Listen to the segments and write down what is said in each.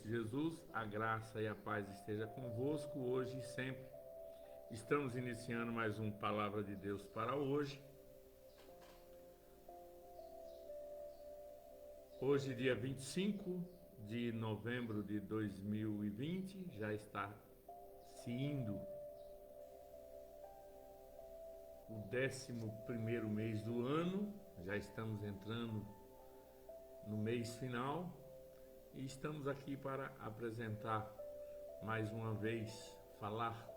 Cristo Jesus, a graça e a paz esteja convosco hoje e sempre. Estamos iniciando mais um Palavra de Deus para hoje. Hoje, dia 25 de novembro de 2020, já está se indo o 11º mês do ano, já estamos entrando no mês final. E estamos aqui para apresentar mais uma vez, falar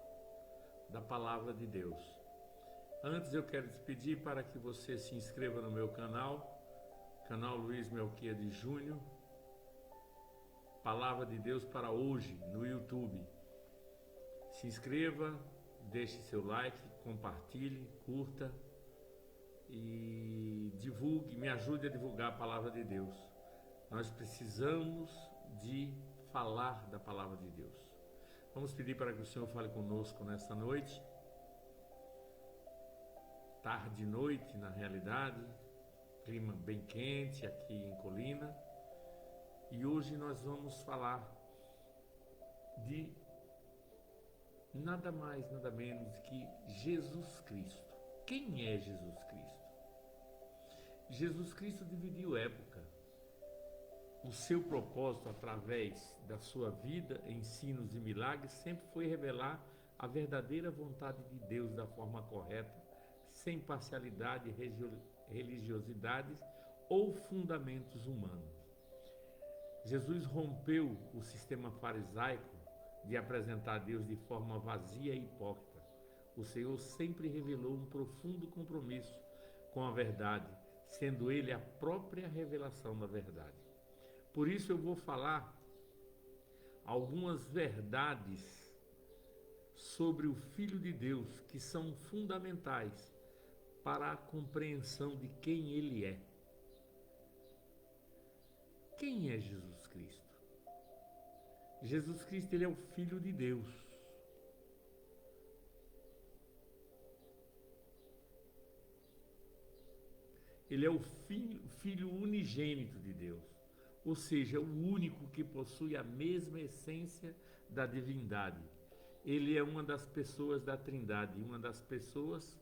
da Palavra de Deus. Antes eu quero te pedir para que você se inscreva no meu canal Luiz Melquiades Júnior, Palavra de Deus para hoje, no YouTube. Se inscreva, deixe seu like, compartilhe, curta e divulgue, me ajude a divulgar a Palavra de Deus. Nós precisamos de falar da Palavra de Deus. Vamos pedir para que o Senhor fale conosco nesta noite. Tarde e noite, na realidade. Clima bem quente aqui em Colina. E hoje nós vamos falar de nada mais, nada menos que Jesus Cristo. Quem é Jesus Cristo? Jesus Cristo dividiu época. O seu propósito, através da sua vida, ensinos e milagres, sempre foi revelar a verdadeira vontade de Deus da forma correta, sem parcialidade, religiosidades ou fundamentos humanos. Jesus rompeu o sistema farisaico de apresentar Deus de forma vazia e hipócrita. O Senhor sempre revelou um profundo compromisso com a verdade, sendo Ele a própria revelação da verdade. Por isso eu vou falar algumas verdades sobre o Filho de Deus que são fundamentais para a compreensão de quem Ele é. Quem é Jesus Cristo? Jesus Cristo, Ele é o Filho de Deus. Ele é o filho unigênito de Deus. Ou seja, o único que possui a mesma essência da divindade. Ele é uma das pessoas da Trindade, uma das pessoas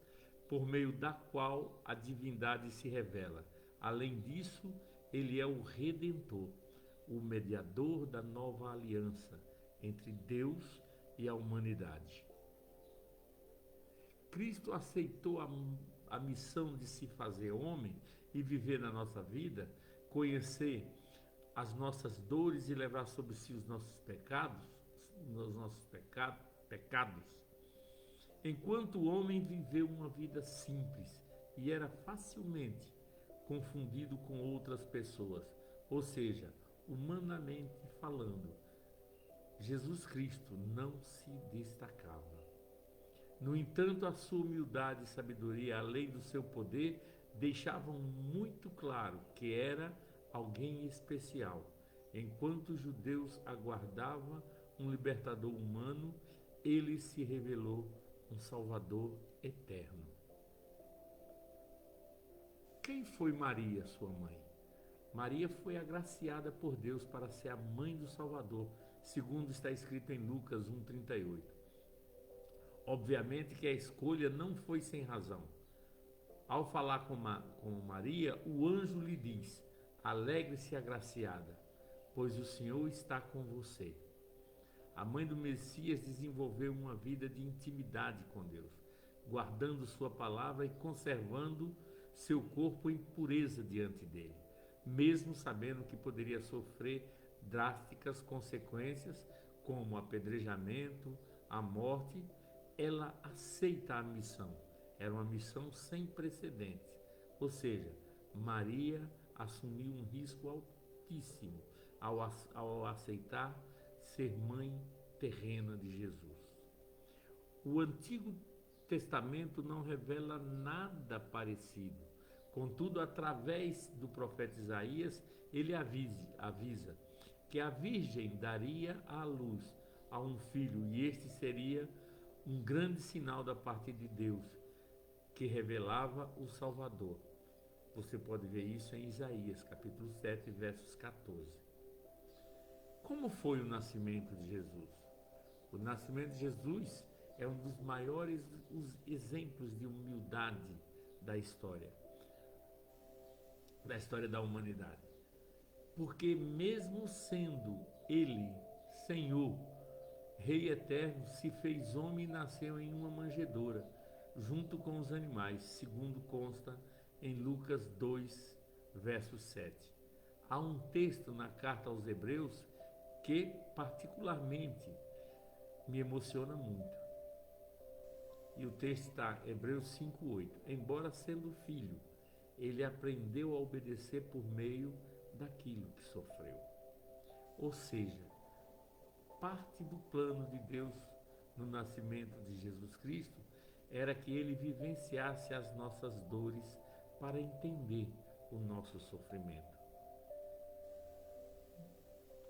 por meio da qual a divindade se revela. Além disso, ele é o Redentor, o mediador da nova aliança entre Deus e a humanidade. Cristo aceitou a missão de se fazer homem e viver na nossa vida, conhecer as nossas dores e levar sobre si os nossos pecados, Enquanto o homem viveu uma vida simples e era facilmente confundido com outras pessoas, ou seja, humanamente falando, Jesus Cristo não se destacava. No entanto, a sua humildade e sabedoria, além do seu poder, deixavam muito claro que era alguém especial. Enquanto os judeus aguardavam um libertador humano, ele se revelou um Salvador eterno. Quem foi Maria, sua mãe? Maria foi agraciada por Deus para ser a mãe do Salvador, segundo está escrito em Lucas 1,38. Obviamente que a escolha não foi sem razão. Ao falar com Maria, o anjo lhe diz: alegre-se, agraciada, pois o Senhor está com você. A mãe do Messias desenvolveu uma vida de intimidade com Deus, guardando sua palavra e conservando seu corpo em pureza diante dele, mesmo sabendo que poderia sofrer drásticas consequências, como apedrejamento, a morte. Ela aceita a missão. Era uma missão sem precedentes. Ou seja, Maria assumiu um risco altíssimo ao aceitar ser mãe terrena de Jesus. O Antigo Testamento não revela nada parecido. Contudo, através do profeta Isaías, ele avisa que a Virgem daria à luz a um filho, e este seria um grande sinal da parte de Deus, que revelava o Salvador. Você pode ver isso em Isaías, capítulo 7, versos 14. Como foi o nascimento de Jesus? O nascimento de Jesus é um dos maiores exemplos de humildade da história da humanidade. Porque mesmo sendo ele Senhor, Rei eterno, se fez homem e nasceu em uma manjedoura, junto com os animais, segundo consta em Lucas 2, verso 7. Há um texto na carta aos Hebreus que particularmente me emociona muito. E o texto está, Hebreus 5:8. Embora sendo filho, ele aprendeu a obedecer por meio daquilo que sofreu. Ou seja, parte do plano de Deus no nascimento de Jesus Cristo era que ele vivenciasse as nossas dores para entender o nosso sofrimento.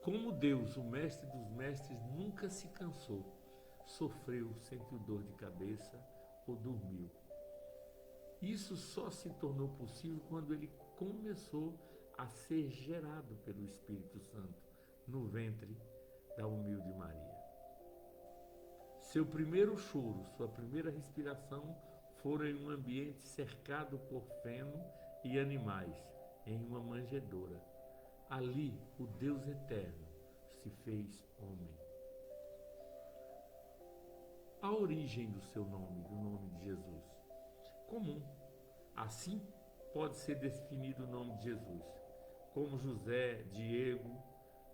Como Deus, o mestre dos mestres, nunca se cansou, sofreu, sentiu dor de cabeça ou dormiu. Isso só se tornou possível quando ele começou a ser gerado pelo Espírito Santo no ventre da humilde Maria. Seu primeiro choro, sua primeira respiração foram em um ambiente cercado por feno e animais, em uma manjedoura. Ali, o Deus eterno se fez homem. A origem do seu nome, do nome de Jesus, comum. Assim pode ser definido o nome de Jesus. Como José, Diego,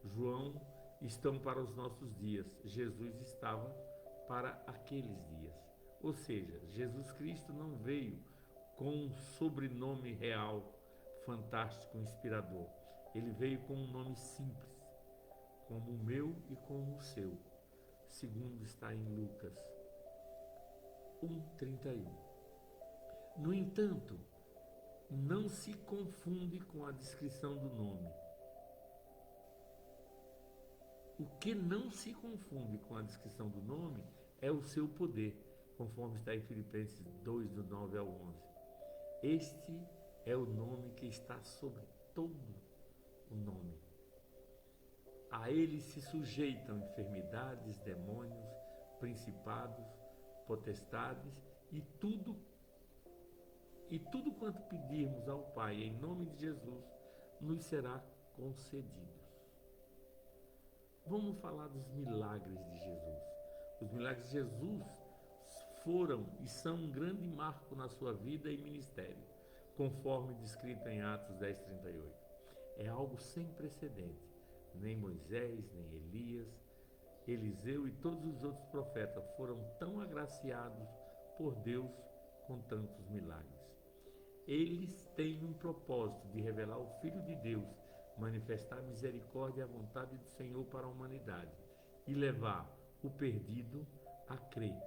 João estão para os nossos dias, Jesus estava para aqueles dias. Ou seja, Jesus Cristo não veio com um sobrenome real, fantástico, inspirador. Ele veio com um nome simples, como o meu e como o seu, segundo está em Lucas 1:31. No entanto, não se confunde com a descrição do nome. O que não se confunde com a descrição do nome é o seu poder, conforme está em Filipenses 2, do 9 ao 11. Este é o nome que está sobre todo o nome. A ele se sujeitam enfermidades, demônios, principados, potestades e tudo quanto pedirmos ao Pai em nome de Jesus, nos será concedido. Vamos falar dos milagres de Jesus. Os milagres de Jesus foram e são um grande marco na sua vida e ministério, conforme descrito em Atos 10:38. É algo sem precedente. Nem Moisés, nem Elias, Eliseu e todos os outros profetas foram tão agraciados por Deus com tantos milagres. Eles têm um propósito de revelar o Filho de Deus, manifestar a misericórdia e a vontade do Senhor para a humanidade e levar o perdido a crer,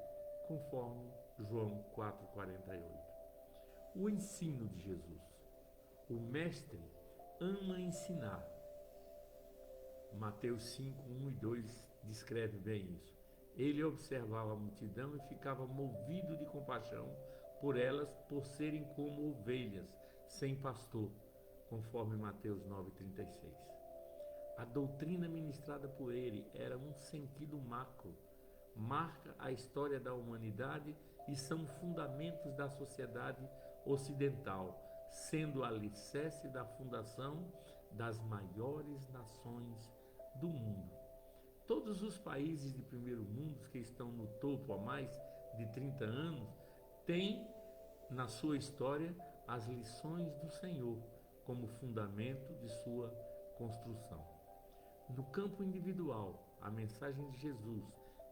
conforme João 4:48. O ensino de Jesus. O mestre ama ensinar. Mateus 5:1 e 2 descreve bem isso. Ele observava a multidão e ficava movido de compaixão por elas, por serem como ovelhas sem pastor, conforme Mateus 9:36. A doutrina ministrada por ele era um sentido macro, marca a história da humanidade e são fundamentos da sociedade ocidental, sendo o alicerce da fundação das maiores nações do mundo. Todos os países de primeiro mundo que estão no topo há mais de 30 anos têm na sua história as lições do Senhor como fundamento de sua construção. No campo individual, a mensagem de Jesus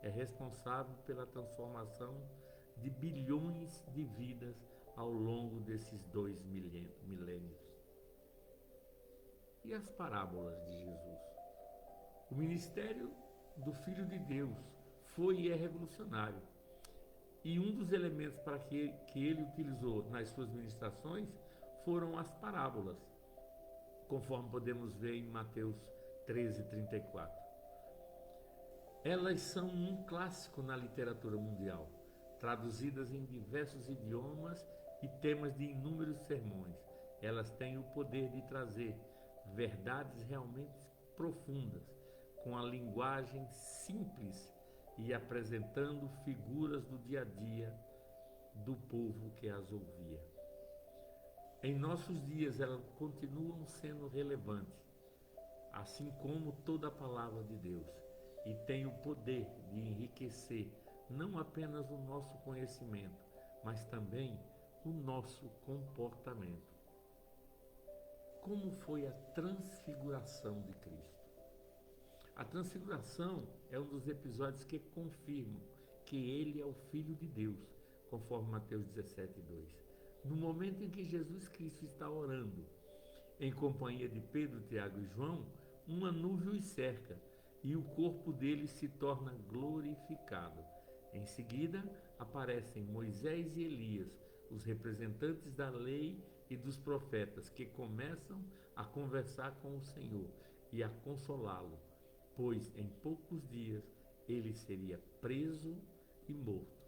é responsável pela transformação de bilhões de vidas ao longo desses 2 milênios. E as parábolas de Jesus? O ministério do Filho de Deus foi e é revolucionário. E um dos elementos para que ele utilizou nas suas ministrações foram as parábolas, conforme podemos ver em Mateus 13:34. Elas são um clássico na literatura mundial, traduzidas em diversos idiomas e temas de inúmeros sermões. Elas têm o poder de trazer verdades realmente profundas, com a linguagem simples e apresentando figuras do dia a dia do povo que as ouvia. Em nossos dias elas continuam sendo relevantes, assim como toda a palavra de Deus, e tem o poder de enriquecer não apenas o nosso conhecimento, mas também o nosso comportamento. Como foi a transfiguração de Cristo? A transfiguração é um dos episódios que confirmam que ele é o Filho de Deus, conforme Mateus 17:2. No momento em que Jesus Cristo está orando, em companhia de Pedro, Tiago e João, uma nuvem os cerca e o corpo dele se torna glorificado. Em seguida, aparecem Moisés e Elias, os representantes da lei e dos profetas, que começam a conversar com o Senhor e a consolá-lo, pois em poucos dias ele seria preso e morto.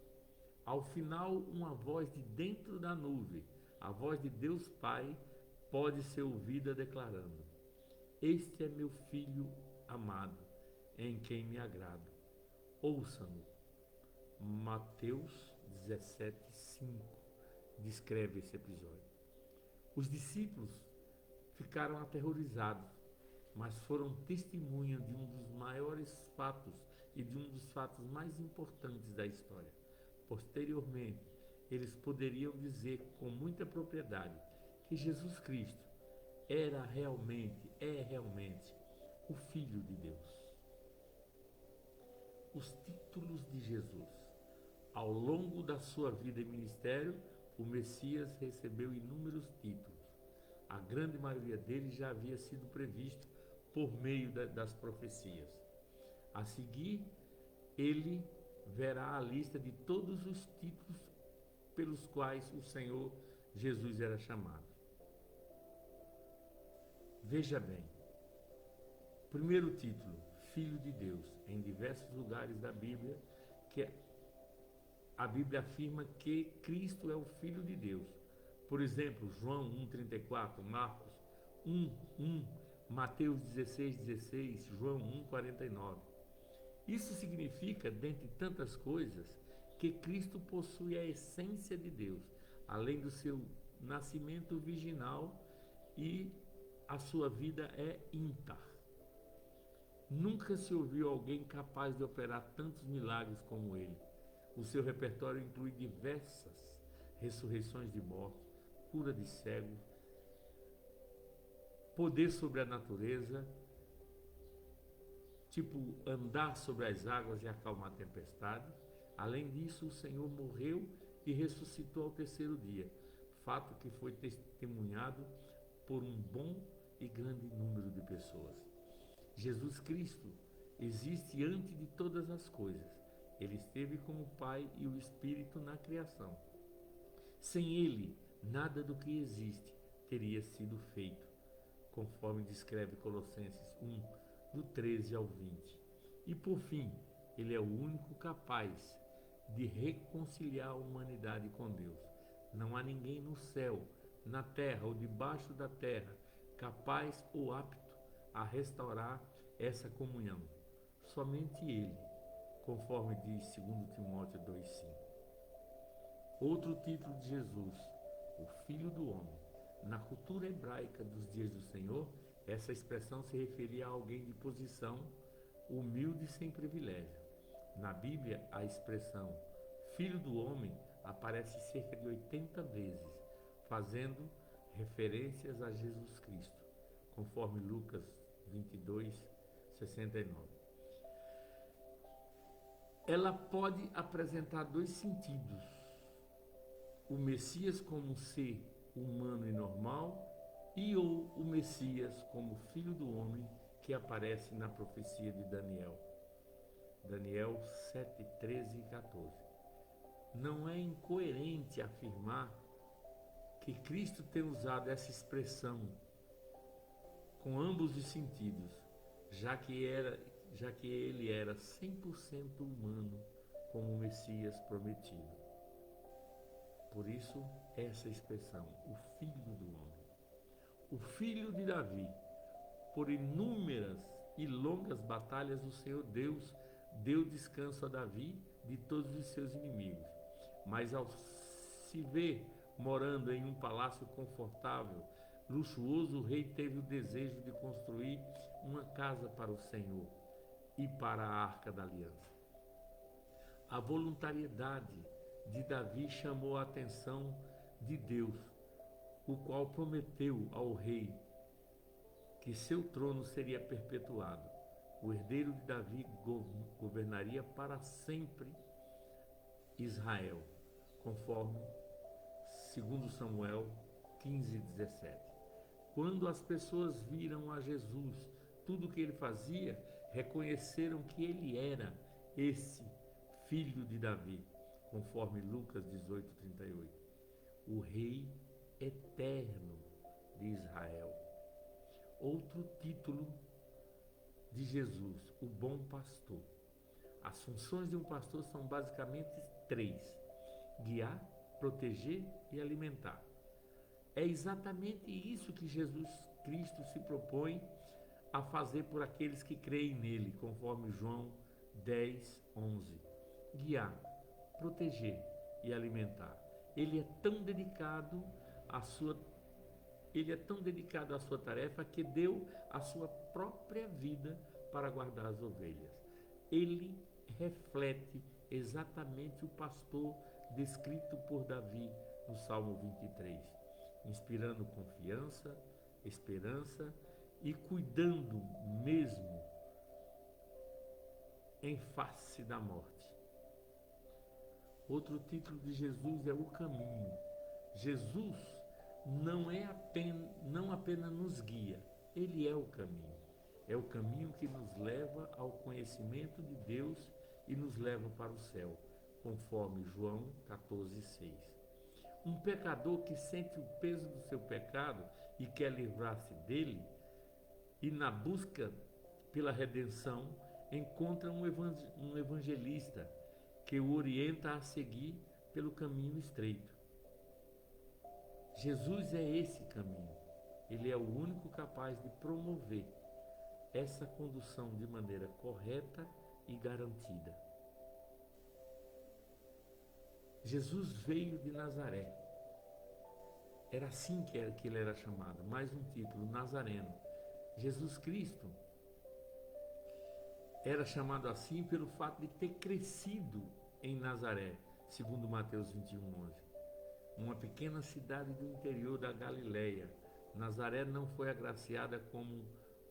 Ao final, uma voz de dentro da nuvem, a voz de Deus Pai, pode ser ouvida declarando: "Este é meu filho amado, em quem me agrado. Ouçam-no." Mateus 17:5 descreve esse episódio. Os discípulos ficaram aterrorizados, mas foram testemunha de um dos maiores fatos e de um dos fatos mais importantes da história. Posteriormente, eles poderiam dizer com muita propriedade que Jesus Cristo é realmente o Filho de Deus. Os títulos de Jesus. Ao longo da sua vida e ministério, o Messias recebeu inúmeros títulos. A grande maioria deles já havia sido previsto por meio das profecias. A seguir, ele verá a lista de todos os títulos pelos quais o Senhor Jesus era chamado. Veja bem, primeiro título, Filho de Deus. Em diversos lugares da Bíblia, que a Bíblia afirma que Cristo é o Filho de Deus. Por exemplo, João 1,34, Marcos 1,1, Mateus 16,16, João 1,49. Isso significa, dentre tantas coisas, que Cristo possui a essência de Deus, além do seu nascimento virginal, e a sua vida é ímpar. Nunca se ouviu alguém capaz de operar tantos milagres como ele. O seu repertório inclui diversas ressurreições de mortos, cura de cegos, poder sobre a natureza, tipo andar sobre as águas e acalmar a tempestade. Além disso, o Senhor morreu e ressuscitou ao terceiro dia, fato que foi testemunhado por um bom e grande número de pessoas. Jesus Cristo existe antes de todas as coisas. Ele esteve com o Pai e o Espírito na criação. Sem ele, nada do que existe teria sido feito, conforme descreve Colossenses 1, do 13 ao 20. E por fim, ele é o único capaz de reconciliar a humanidade com Deus. Não há ninguém no céu, na terra ou debaixo da terra capaz ou apto a restaurar essa comunhão. Somente ele, conforme diz 2 Timóteo 2,5. Outro título de Jesus, o Filho do Homem. Na cultura hebraica dos dias do Senhor, essa expressão se referia a alguém de posição humilde e sem privilégio. Na Bíblia, a expressão Filho do Homem aparece cerca de 80 vezes, fazendo referências a Jesus Cristo, conforme Lucas 22:69. Ela pode apresentar dois sentidos: o Messias como ser humano e normal, e ou o Messias como Filho do Homem, que aparece na profecia de Daniel 7:13 e 14. Não é incoerente afirmar que Cristo tem usado essa expressão com ambos os sentidos, já que ele era 100% humano, como o Messias prometido. Por isso, essa expressão, o Filho do Homem. O Filho de Davi, por inúmeras e longas batalhas, o Senhor Deus deu descanso a Davi de todos os seus inimigos. Mas ao se ver morando em um palácio confortável, luxuoso, o rei teve o desejo de construir uma casa para o Senhor e para a Arca da Aliança. A voluntariedade de Davi chamou a atenção de Deus, o qual prometeu ao rei que seu trono seria perpetuado. O herdeiro de Davi governaria para sempre Israel, conforme 2 Samuel 15:17. Quando as pessoas viram a Jesus, tudo o que ele fazia, reconheceram que ele era esse filho de Davi, conforme Lucas 18:38. O Rei eterno de Israel. Outro título de Jesus, o bom pastor. As funções de um pastor são basicamente três: guiar, proteger e alimentar. É exatamente isso que Jesus Cristo se propõe a fazer por aqueles que creem nele, conforme João 10:11. Guiar, proteger e alimentar. Ele é tão dedicado à sua tarefa que deu a sua própria vida para guardar as ovelhas. Ele reflete exatamente o pastor descrito por Davi no Salmo 23, inspirando confiança, esperança e cuidando mesmo em face da morte. Outro título de Jesus é o caminho. Jesus não apenas nos guia, ele é o caminho. É o caminho que nos leva ao conhecimento de Deus e nos leva para o céu, conforme João 14:6. Um pecador que sente o peso do seu pecado e quer livrar-se dele, e na busca pela redenção, encontra um evangelista que o orienta a seguir pelo caminho estreito. Jesus é esse caminho. Ele é o único capaz de promover essa condução de maneira correta e garantida. Jesus veio de Nazaré. Era assim que ele era chamado. Mais um título, Nazareno. Jesus Cristo era chamado assim pelo fato de ter crescido em Nazaré, segundo Mateus 21:11. Uma pequena cidade do interior da Galileia. Nazaré não foi agraciada com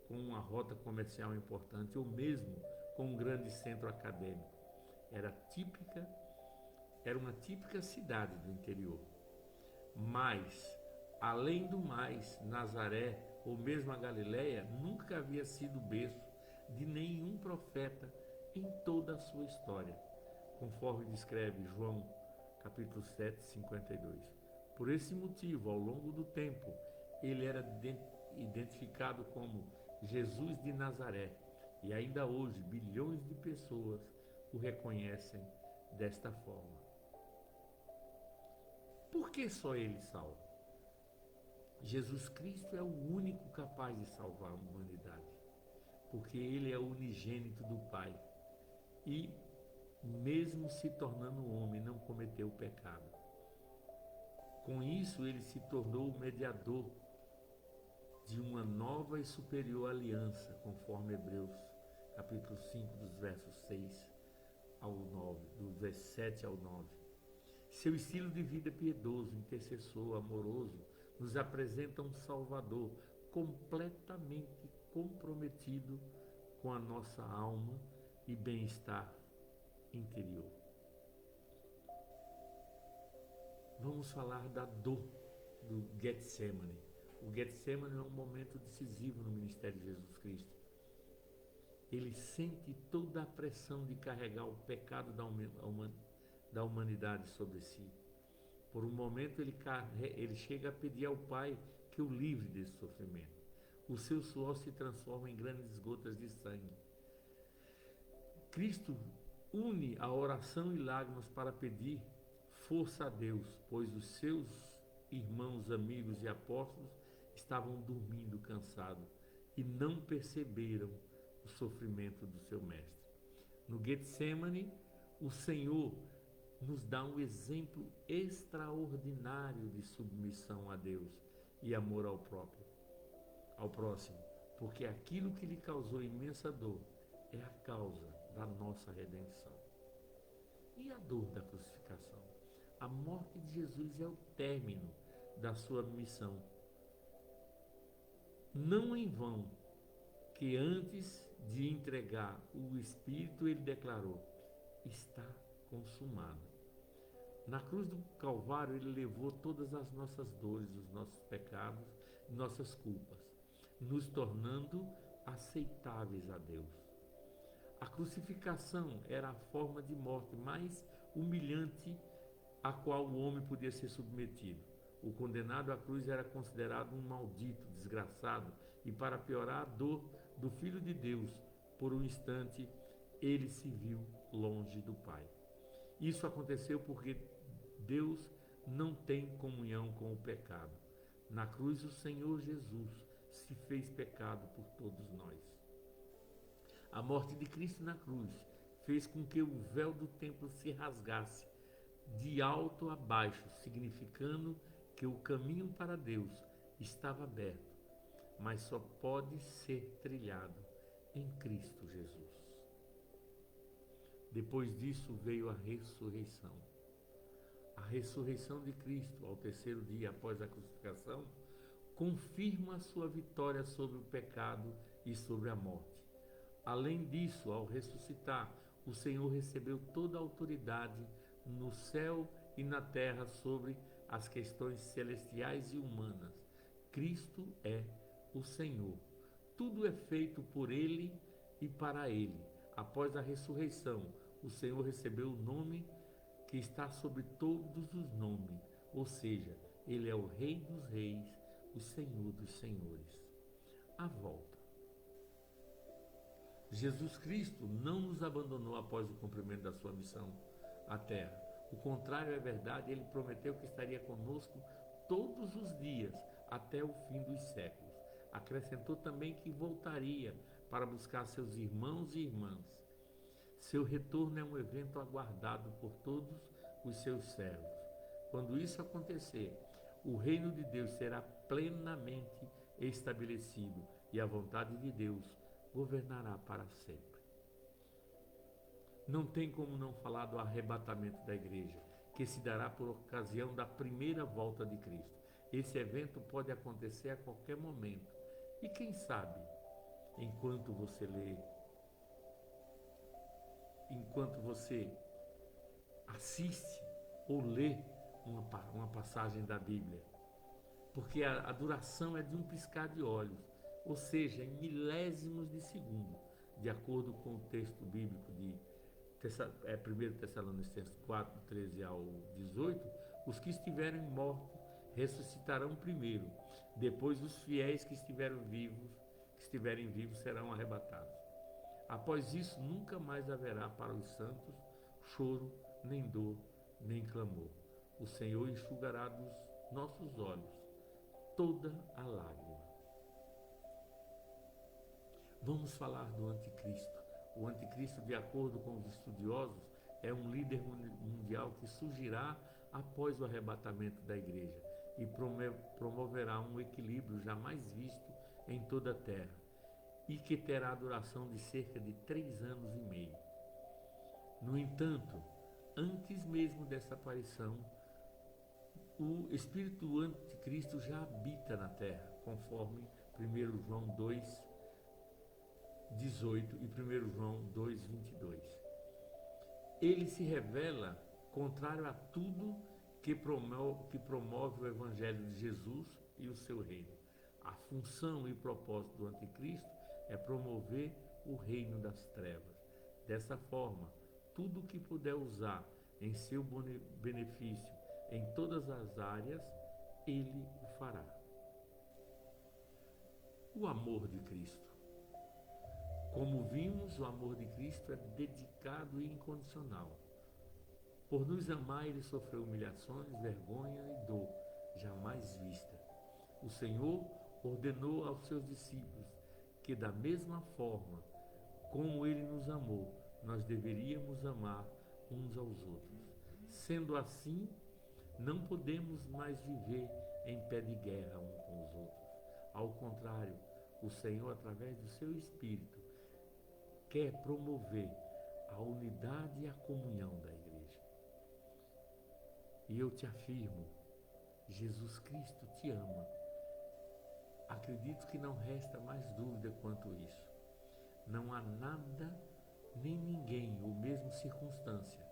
uma rota comercial importante ou mesmo com um grande centro acadêmico. Era uma típica cidade do interior. Mas, além do mais, Nazaré, ou mesmo a Galileia, nunca havia sido berço de nenhum profeta em toda a sua história, conforme descreve João capítulo 7:52. Por esse motivo, ao longo do tempo, ele era identificado como Jesus de Nazaré, e ainda hoje bilhões de pessoas o reconhecem desta forma. Por que só ele salva? Jesus Cristo é o único capaz de salvar a humanidade, porque ele é o unigênito do Pai e, mesmo se tornando homem, não cometeu pecado. Com isso, ele se tornou o mediador de uma nova e superior aliança, conforme Hebreus capítulo 5, dos versos 6 ao 9, do verso 7 ao 9. Seu estilo de vida piedoso, intercessor, amoroso, nos apresenta um Salvador completamente comprometido com a nossa alma e bem-estar interior. Vamos falar da dor do Getsemane. O Getsemane é um momento decisivo no ministério de Jesus Cristo. Ele sente toda a pressão de carregar o pecado da humanidade sobre si. Por um momento ele chega a pedir ao Pai que o livre desse sofrimento. O seu suor se transforma em grandes gotas de sangue. Cristo une a oração e lágrimas para pedir força a Deus, pois os seus irmãos, amigos e apóstolos estavam dormindo cansados e não perceberam o sofrimento do seu mestre. No Getsemane, o Senhor nos dá um exemplo extraordinário de submissão a Deus e amor ao próximo, porque aquilo que lhe causou imensa dor é a causa da nossa redenção. E a dor da crucificação? A morte de Jesus é o término da sua missão. Não em vão que antes de entregar o Espírito ele declarou: está consumado. Na cruz do Calvário ele levou todas as nossas dores, os nossos pecados, nossas culpas, nos tornando aceitáveis a Deus. A crucificação era a forma de morte mais humilhante a qual o homem podia ser submetido. O condenado à cruz era considerado um maldito, desgraçado, e para piorar a dor do Filho de Deus, por um instante, ele se viu longe do Pai. Isso aconteceu porque Deus não tem comunhão com o pecado. Na cruz, o Senhor Jesus se fez pecado por todos nós. A morte de Cristo na cruz fez com que o véu do templo se rasgasse de alto a baixo, significando que o caminho para Deus estava aberto, mas só pode ser trilhado em Cristo Jesus. Depois disso veio a ressurreição. A ressurreição de Cristo, ao terceiro dia após a crucificação, confirma a sua vitória sobre o pecado e sobre a morte. Além disso, ao ressuscitar, o Senhor recebeu toda a autoridade no céu e na terra sobre as questões celestiais e humanas. Cristo é o Senhor. Tudo é feito por Ele e para Ele. Após a ressurreição, o Senhor recebeu o nome que está sobre todos os nomes, ou seja, Ele é o Rei dos Reis, o Senhor dos Senhores. A volta. Jesus Cristo não nos abandonou após o cumprimento da sua missão à terra. O contrário é verdade, ele prometeu que estaria conosco todos os dias até o fim dos séculos. Acrescentou também que voltaria para buscar seus irmãos e irmãs. Seu retorno é um evento aguardado por todos os seus servos. Quando isso acontecer, o reino de Deus será plenamente estabelecido e a vontade de Deus governará para sempre. Não tem como não falar do arrebatamento da igreja, que se dará por ocasião da primeira volta de Cristo. Esse evento pode acontecer a qualquer momento. E quem sabe, enquanto você lê, enquanto você assiste ou lê uma passagem da Bíblia, porque a duração é de um piscar de olhos, ou seja, em milésimos de segundo, de acordo com o texto bíblico de 1 Tessalonicenses 4, 13 ao 18, os que estiverem mortos ressuscitarão primeiro, depois os fiéis que estiverem vivos serão arrebatados. Após isso, nunca mais haverá para os santos choro, nem dor, nem clamor. O Senhor enxugará dos nossos olhos toda a lágrima. Vamos falar do anticristo. O anticristo, de acordo com os estudiosos, é um líder mundial que surgirá após o arrebatamento da igreja e promoverá um equilíbrio jamais visto em toda a terra e que terá a duração de cerca de 3 anos e meio. No entanto, antes mesmo dessa aparição, o espírito do anticristo já habita na terra, conforme 1 João 2, 18 e 1 João 2, 22. Ele se revela contrário a tudo que promove o Evangelho de Jesus e o seu reino. A função e propósito do anticristo é promover o reino das trevas. Dessa forma, tudo que puder usar em seu benefício em todas as áreas, ele o fará. O amor de Cristo. Como vimos, o amor de Cristo é dedicado e incondicional. Por nos amar, ele sofreu humilhações, vergonha e dor, jamais vista. O Senhor ordenou aos seus discípulos que, da mesma forma, como Ele nos amou, nós deveríamos amar uns aos outros. Sendo assim, não podemos mais viver em pé de guerra um com os outros. Ao contrário, o Senhor, através do seu Espírito, quer promover a unidade e a comunhão da igreja. E eu te afirmo, Jesus Cristo te ama. Acredito que não resta mais dúvida quanto isso. Não há nada, nem ninguém, ou mesmo circunstância,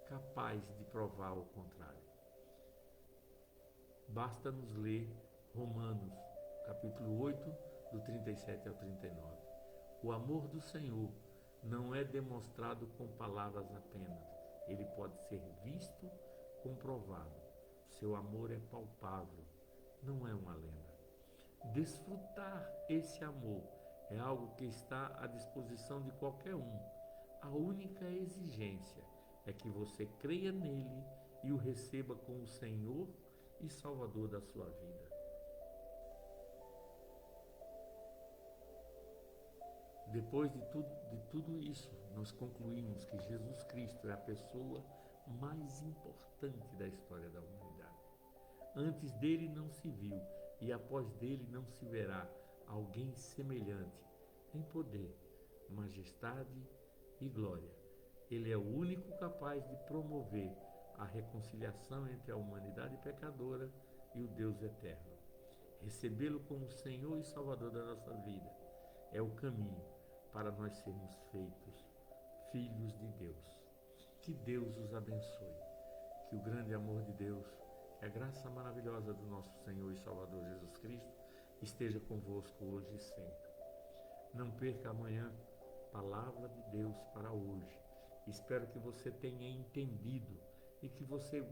capaz de provar o contrário. Basta nos ler Romanos, capítulo 8, do 37 ao 39. O amor do Senhor não é demonstrado com palavras apenas. Ele pode ser visto, comprovado. Seu amor é palpável, não é uma lenda. Desfrutar esse amor é algo que está à disposição de qualquer um. A única exigência é que você creia nele e o receba como Senhor e Salvador da sua vida. Depois de tudo isso, nós concluímos que Jesus Cristo é a pessoa mais importante da história da humanidade. Antes dele não se viu e após dele não se verá alguém semelhante em poder, majestade e glória. Ele é o único capaz de promover a reconciliação entre a humanidade pecadora e o Deus eterno. Recebê-lo como Senhor e Salvador da nossa vida é o caminho para nós sermos feitos filhos de Deus. Que Deus os abençoe. Que o grande amor de Deus, que a graça maravilhosa do nosso Senhor e Salvador Jesus Cristo esteja convosco hoje e sempre. Não perca amanhã palavra de Deus para hoje. Espero que você tenha entendido e que você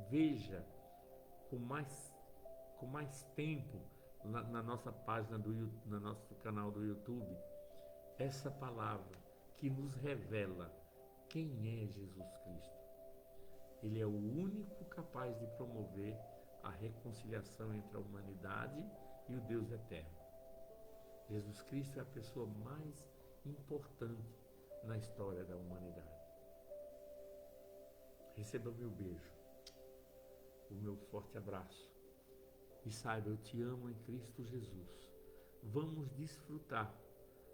veja com mais tempo na nossa página no nosso canal do YouTube essa palavra que nos revela quem é Jesus Cristo. Ele é o único capaz de promover a reconciliação entre a humanidade e o Deus eterno. Jesus Cristo é a pessoa mais importante na história da humanidade. Receba o meu beijo, o meu forte abraço e saiba, eu te amo em Cristo Jesus. Vamos desfrutar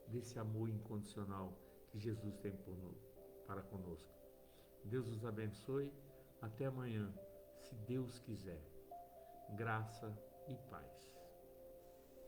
desse amor incondicional que Jesus tem para conosco. Deus os abençoe. Até amanhã, se Deus quiser. Graça e paz.